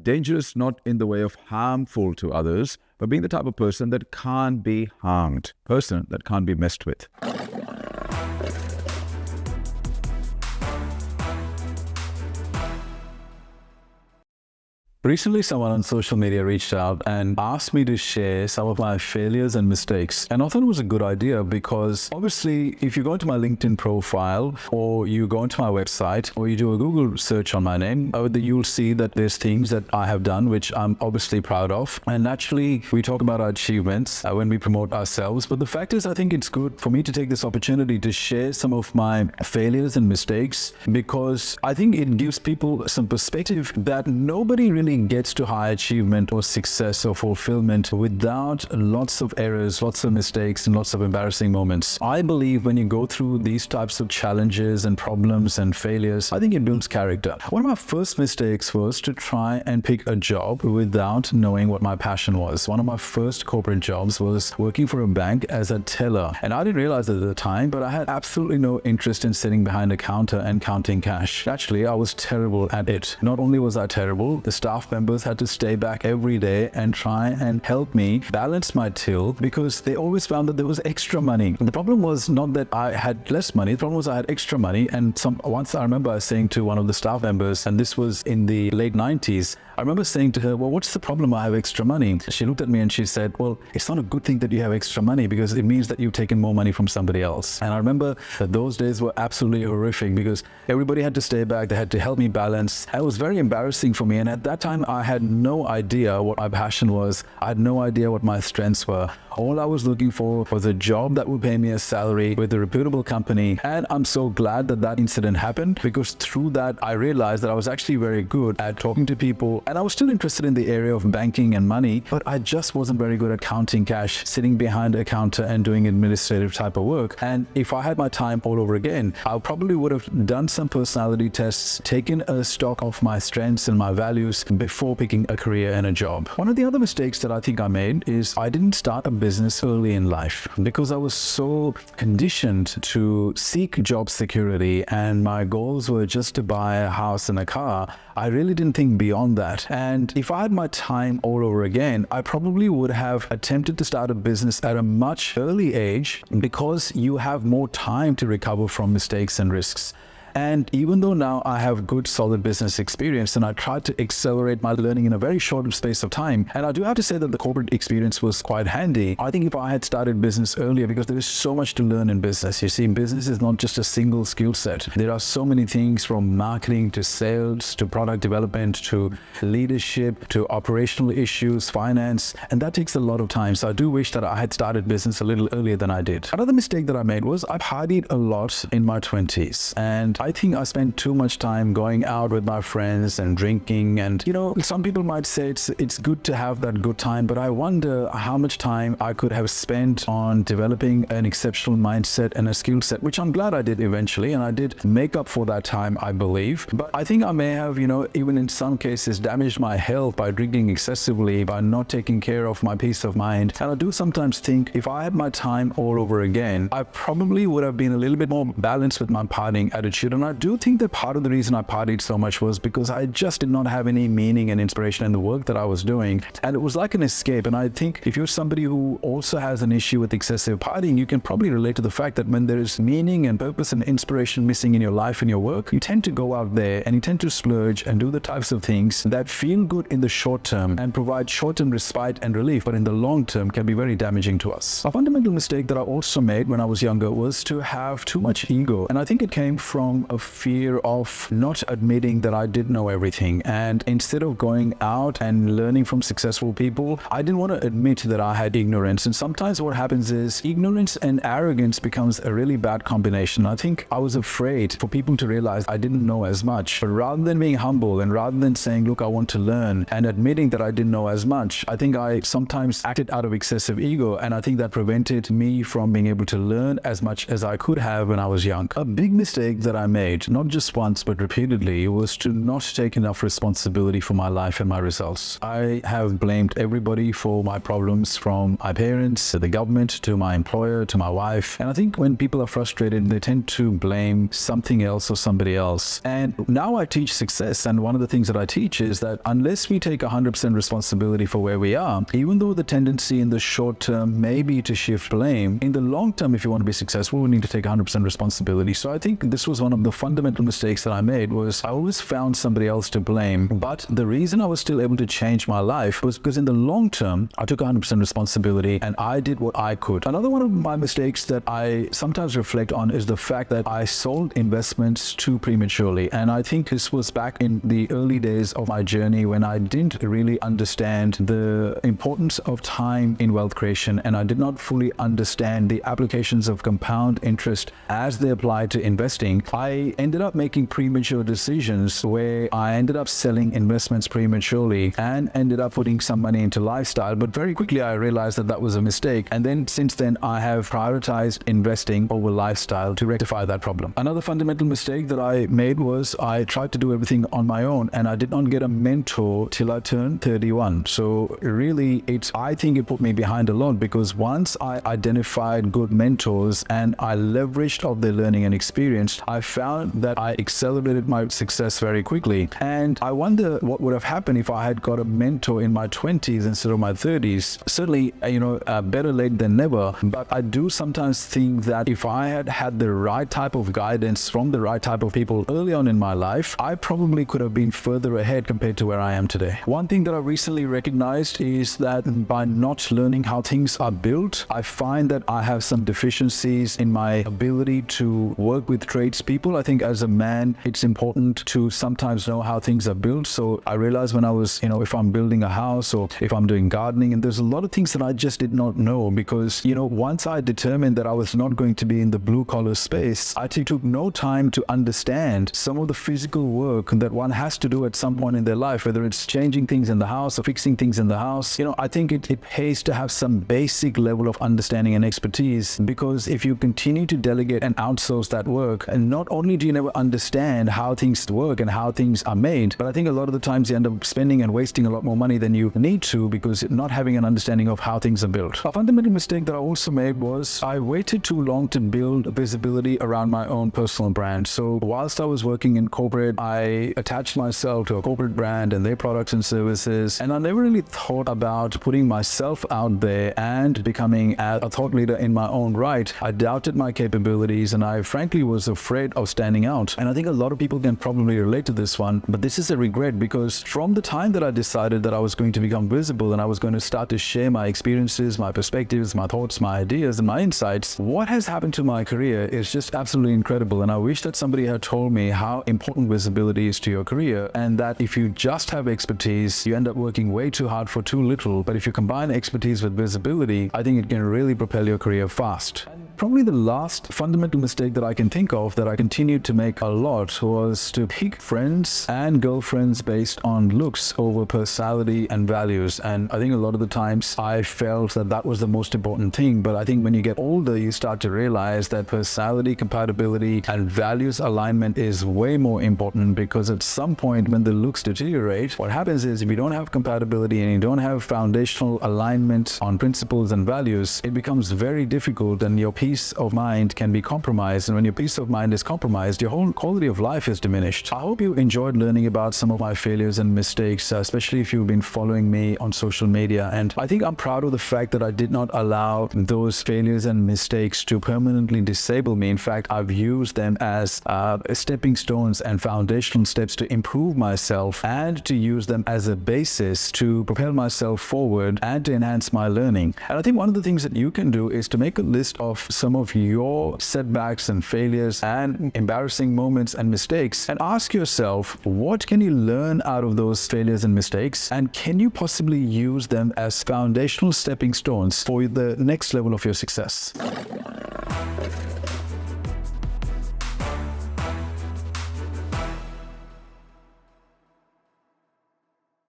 Dangerous not in the way of harmful to others, but being the type of person that can't be harmed, person that can't be messed with. Recently, someone on social media reached out and asked me to share some of my failures and mistakes. And I thought it was a good idea because obviously, if you go into my LinkedIn profile or you go into my website or you do a Google search on my name, you'll see that there's things that I have done which I'm obviously proud of. And naturally, we talk about our achievements when we promote ourselves. But the fact is, I think it's good for me to take this opportunity to share some of my failures and mistakes because I think it gives people some perspective that nobody really gets to high achievement or success or fulfillment without lots of errors, lots of mistakes, and lots of embarrassing moments. I believe when you go through these types of challenges and problems and failures, I think it builds character. One of my first mistakes was to try and pick a job without knowing what my passion was. One of my first corporate jobs was working for a bank as a teller. And I didn't realize it at the time, but I had absolutely no interest in sitting behind a counter and counting cash. Actually, I was terrible at it. Not only was I terrible, the staff members had to stay back every day and try and help me balance my till because they always found that there was extra money. The problem was not that I had less money, the problem was I had extra money. And once I remember saying to one of the staff members, and this was in the late 90s, I remember saying to her, well, what's the problem? I have extra money. She looked at me and she said, well, it's not a good thing that you have extra money because it means that you've taken more money from somebody else. And I remember that those days were absolutely horrific because everybody had to stay back. They had to help me balance. And it was very embarrassing for me. And at that time, I had no idea what my passion was. I had no idea what my strengths were. All I was looking for was a job that would pay me a salary with a reputable company. And I'm so glad that that incident happened because through that, I realized that I was actually very good at talking to people. And I was still interested in the area of banking and money, but I just wasn't very good at counting cash, sitting behind a counter and doing administrative type of work. And if I had my time all over again, I probably would have done some personality tests, taken a stock of my strengths and my values before picking a career and a job. One of the other mistakes that I think I made is I didn't start a business early in life because I was so conditioned to seek job security and my goals were just to buy a house and a car. I really didn't think beyond that. And if I had my time all over again, I probably would have attempted to start a business at a much early age because you have more time to recover from mistakes and risks. And even though now I have good solid business experience and I tried to accelerate my learning in a very short space of time, and I do have to say that the corporate experience was quite handy. I think if I had started business earlier, because there is so much to learn in business. You see, business is not just a single skill set. There are so many things from marketing to sales to product development to leadership to operational issues, finance, and that takes a lot of time. So I do wish that I had started business a little earlier than I did. Another mistake that I made was I partied a lot in my 20s, and I think I spent too much time going out with my friends and drinking. And, some people might say it's good to have that good time, but I wonder how much time I could have spent on developing an exceptional mindset and a skill set, which I'm glad I did eventually. And I did make up for that time, I believe. But I think I may have, even in some cases, damaged my health by drinking excessively, by not taking care of my peace of mind. And I do sometimes think if I had my time all over again, I probably would have been a little bit more balanced with my partying attitude. And I do think that part of the reason I partied so much was because I just did not have any meaning and inspiration in the work that I was doing. And it was like an escape. And I think if you're somebody who also has an issue with excessive partying, you can probably relate to the fact that when there is meaning and purpose and inspiration missing in your life and your work, you tend to go out there and you tend to splurge and do the types of things that feel good in the short term and provide short-term respite and relief, but in the long term can be very damaging to us. A fundamental mistake that I also made when I was younger was to have too much ego. And I think it came from a fear of not admitting that I did know everything. And instead of going out and learning from successful people, I didn't want to admit that I had ignorance. And sometimes what happens is ignorance and arrogance becomes a really bad combination. I think I was afraid for people to realize I didn't know as much. But rather than being humble and rather than saying, look, I want to learn and admitting that I didn't know as much, I think I sometimes acted out of excessive ego. And I think that prevented me from being able to learn as much as I could have when I was young. A big mistake that I made, not just once but repeatedly, was to not take enough responsibility for my life and my results. I have blamed everybody for my problems, from my parents to the government to my employer to my wife. And I think when people are frustrated, they tend to blame something else or somebody else. And now I teach success, and one of the things that I teach is that unless we take 100% responsibility for where we are, even though the tendency in the short term may be to shift blame, in the long term, if you want to be successful, we need to take 100% responsibility. So I think this was one of the fundamental mistakes that I made, was I always found somebody else to blame. But the reason I was still able to change my life was because in the long term, I took 100% responsibility and I did what I could. Another one of my mistakes that I sometimes reflect on is the fact that I sold investments too prematurely. And I think this was back in the early days of my journey when I didn't really understand the importance of time in wealth creation, and I did not fully understand the applications of compound interest as they apply to investing. I ended up making premature decisions where I ended up selling investments prematurely and ended up putting some money into lifestyle. But very quickly I realized that that was a mistake. And then since then I have prioritized investing over lifestyle to rectify that problem. Another fundamental mistake that I made was I tried to do everything on my own, and I did not get a mentor till I turned 31. So really I think it put me behind a lot, because once I identified good mentors and I leveraged off their learning and experience, I found that I accelerated my success very quickly. And I wonder what would have happened if I had got a mentor in my 20s instead of my 30s. Certainly, better late than never. But I do sometimes think that if I had had the right type of guidance from the right type of people early on in my life, I probably could have been further ahead compared to where I am today. One thing that I recently recognized is that by not learning how things are built, I find that I have some deficiencies in my ability to work with tradespeople. I think as a man, it's important to sometimes know how things are built. So I realized when I was, if I'm building a house or if I'm doing gardening, and there's a lot of things that I just did not know, because, once I determined that I was not going to be in the blue collar space, I took no time to understand some of the physical work that one has to do at some point in their life, whether it's changing things in the house or fixing things in the house. I think it pays to have some basic level of understanding and expertise, because if you continue to delegate and outsource that work, and not only do you never understand how things work and how things are made, but I think a lot of the times you end up spending and wasting a lot more money than you need to, because you're not having an understanding of how things are built. A fundamental mistake that I also made was I waited too long to build visibility around my own personal brand. So whilst I was working in corporate, I attached myself to a corporate brand and their products and services, and I never really thought about putting myself out there and becoming a thought leader in my own right. I doubted my capabilities, and I frankly was afraid of standing out. And I think a lot of people can probably relate to this one, but this is a regret, because from the time that I decided that I was going to become visible and I was going to start to share my experiences, my perspectives, my thoughts, my ideas, and my insights, what has happened to my career is just absolutely incredible. And I wish that somebody had told me how important visibility is to your career, and that if you just have expertise, you end up working way too hard for too little. But if you combine expertise with visibility, I think it can really propel your career fast. Probably the last fundamental mistake that I can think of that I continued to make a lot was to pick friends and girlfriends based on looks over personality and values. And I think a lot of the times I felt that that was the most important thing. But I think when you get older, you start to realize that personality compatibility and values alignment is way more important, because at some point when the looks deteriorate, what happens is if you don't have compatibility and you don't have foundational alignment on principles and values, it becomes very difficult, and your peace of mind can be compromised. And when your peace of mind is compromised, your whole quality of life is diminished. I hope you enjoyed learning about some of my failures and mistakes, especially if you've been following me on social media. And I think I'm proud of the fact that I did not allow those failures and mistakes to permanently disable me. In fact, I've used them as stepping stones and foundational steps to improve myself, and to use them as a basis to propel myself forward and to enhance my learning. And I think one of the things that you can do is to make a list of some of your setbacks and failures and embarrassing moments and mistakes, and ask yourself, what can you learn out of those failures and mistakes, and can you possibly use them as foundational stepping stones for the next level of your success?